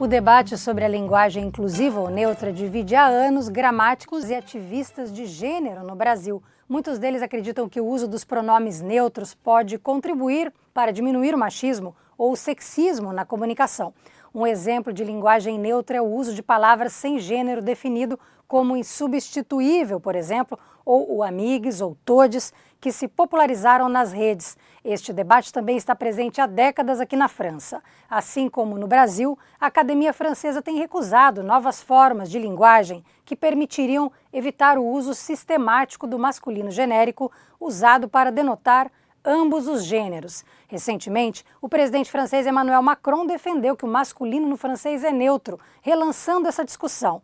O debate sobre a linguagem inclusiva ou neutra divide há anos gramáticos e ativistas de gênero no Brasil. Muitos deles acreditam que o uso dos pronomes neutros pode contribuir para diminuir o machismo ou o sexismo na comunicação. Um exemplo de linguagem neutra é o uso de palavras sem gênero definido como insubstituível, por exemplo, ou o amigues ou todes, que se popularizaram nas redes. Este debate também está presente há décadas aqui na França. Assim como no Brasil, a Academia Francesa tem recusado novas formas de linguagem que permitiriam evitar o uso sistemático do masculino genérico usado para denotar ambos os gêneros. Recentemente, o presidente francês Emmanuel Macron defendeu que o masculino no francês é neutro, relançando essa discussão.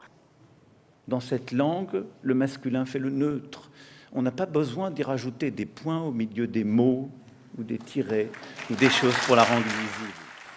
Dans cette langue, le masculin fait le neutre. On n'a pas besoin d'y rajouter des points au milieu des mots ou des tirets ou des choses pour la rendre visible.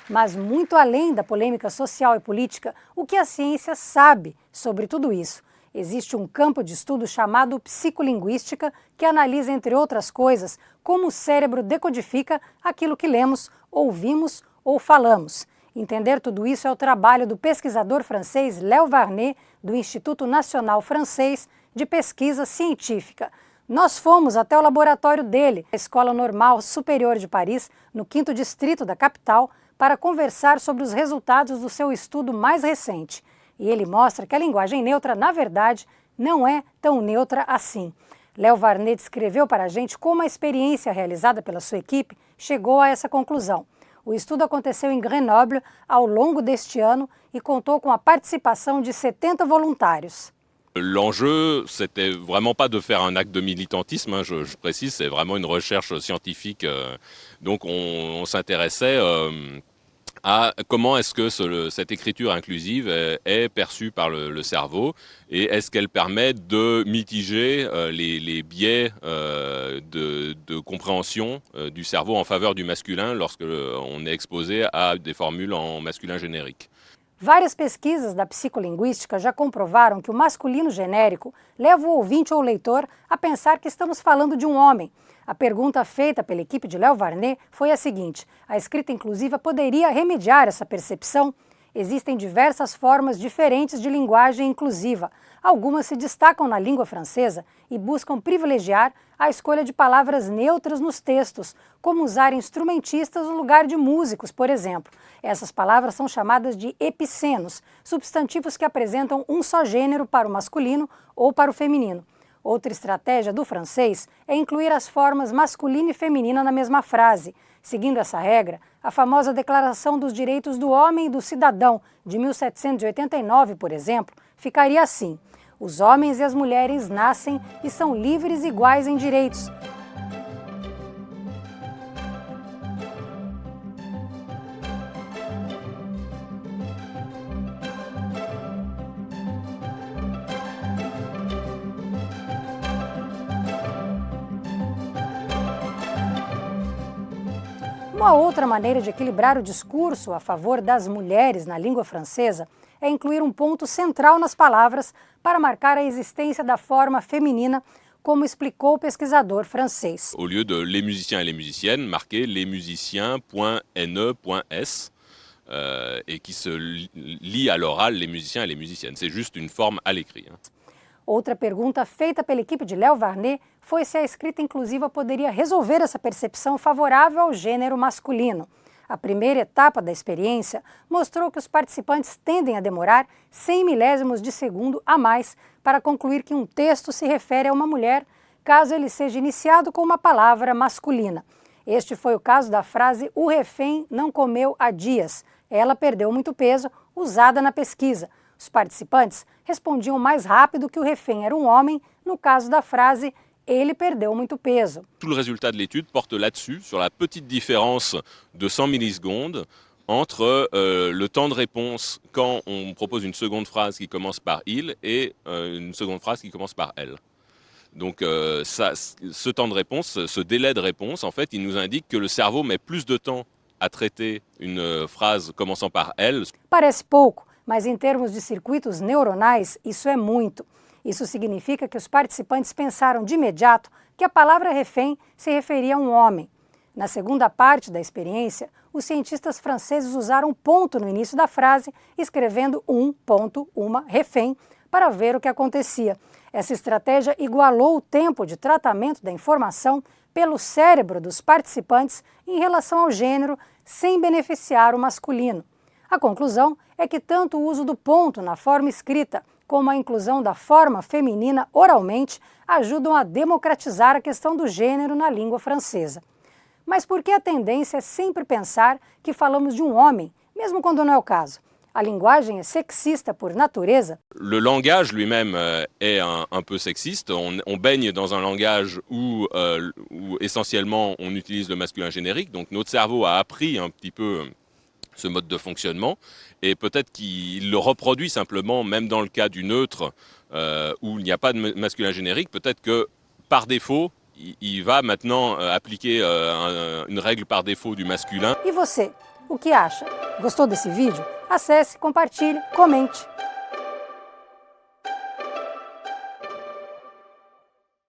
Mas muito além da polêmica social e política, o que a ciência sabe sobre tudo isso? Existe um campo de estudo chamado psicolinguística que analisa, entre outras coisas, como o cérebro decodifica aquilo que lemos, ouvimos ou falamos. Entender tudo isso é o trabalho do pesquisador francês Léo Varnet, do Instituto Nacional Francês de Pesquisa Científica. Nós fomos até o laboratório dele, a Escola Normal Superior de Paris, no 5º distrito da capital, para conversar sobre os resultados do seu estudo mais recente. E ele mostra que a linguagem neutra, na verdade, não é tão neutra assim. Léo Varnet descreveu para a gente como a experiência realizada pela sua equipe chegou a essa conclusão. O estudo aconteceu em Grenoble ao longo deste ano e contou com a participação de 70 voluntários. L'enjeu, c'était vraiment pas de faire un acte de militantisme, je précise, c'est vraiment une recherche scientifique. Donc on s'intéressait à comment est-ce que cette écriture inclusive est perçue par le cerveau et est-ce qu'elle permet de mitiger les biais de compréhension du cerveau en faveur du masculin lorsque on est exposé à des formules en masculin générique. Várias pesquisas da psicolinguística já comprovaram que o masculino genérico leva o ouvinte ou leitor a pensar que estamos falando de um homem. A pergunta feita pela equipe de Léo Varnet foi a seguinte: a escrita inclusiva poderia remediar essa percepção? Existem diversas formas diferentes de linguagem inclusiva. Algumas se destacam na língua francesa e buscam privilegiar a escolha de palavras neutras nos textos, como usar instrumentistas no lugar de músicos, por exemplo. Essas palavras são chamadas de epicenos, substantivos que apresentam um só gênero para o masculino ou para o feminino. Outra estratégia do francês é incluir as formas masculina e feminina na mesma frase. Seguindo essa regra, a famosa Declaração dos Direitos do Homem e do Cidadão, de 1789, por exemplo, ficaria assim: os homens e as mulheres nascem e são livres e iguais em direitos. Uma outra maneira de equilibrar o discurso a favor das mulheres na língua francesa é incluir um ponto central nas palavras para marcar a existência da forma feminina, como explicou o pesquisador francês. Au lieu de les musiciens et les musiciennes, marquer les musiciens.ne.s et qui se lie à l'oral les musiciens et les musiciennes. C'est juste une forme à l'écrit. Outra pergunta feita pela equipe de Léo Varnet foi se a escrita inclusiva poderia resolver essa percepção favorável ao gênero masculino. A primeira etapa da experiência mostrou que os participantes tendem a demorar 100 milésimos de segundo a mais para concluir que um texto se refere a uma mulher, caso ele seja iniciado com uma palavra masculina. Este foi o caso da frase "o refém não comeu há dias". Ela perdeu muito peso, usada na pesquisa. Os participantes respondiam mais rápido que o refém era um homem, no caso da frase ele perdeu muito peso. Tout le résultat de l'étude porte là-dessus, sur la petite différence de 100 millisecondes entre le temps de réponse quand on propose une seconde phrase qui commence par il et une seconde phrase qui commence par elle. Donc ce temps de réponse, ce délai de réponse, en fait, il nous indique que le cerveau met plus de temps à traiter une phrase commençant par elle. Parece pouco, mas em termos de circuitos neuronais, isso é muito. Isso significa que os participantes pensaram de imediato que a palavra refém se referia a um homem. Na segunda parte da experiência, os cientistas franceses usaram ponto no início da frase, escrevendo uma refém, para ver o que acontecia. Essa estratégia igualou o tempo de tratamento da informação pelo cérebro dos participantes em relação ao gênero, sem beneficiar o masculino. A conclusão é que tanto o uso do ponto na forma escrita como a inclusão da forma feminina oralmente ajudam a democratizar a questão do gênero na língua francesa. Mas por que a tendência é sempre pensar que falamos de um homem, mesmo quando não é o caso? A linguagem é sexista por natureza? Le langage lui-même est un peu sexiste. On baigne dans un langage où essentiellement on utilise le masculin générique. Donc notre cerveau a appris un petit peu ce mode de fonctionnement et peut-être qu'il le reproduit simplement, même dans le cas du neutre où il n'y a pas de masculin générique. Peut-être que par défaut, il va maintenant appliquer une règle par défaut du masculin. E você, o que acha? Gostou desse vídeo? Acesse, compartilhe, comente.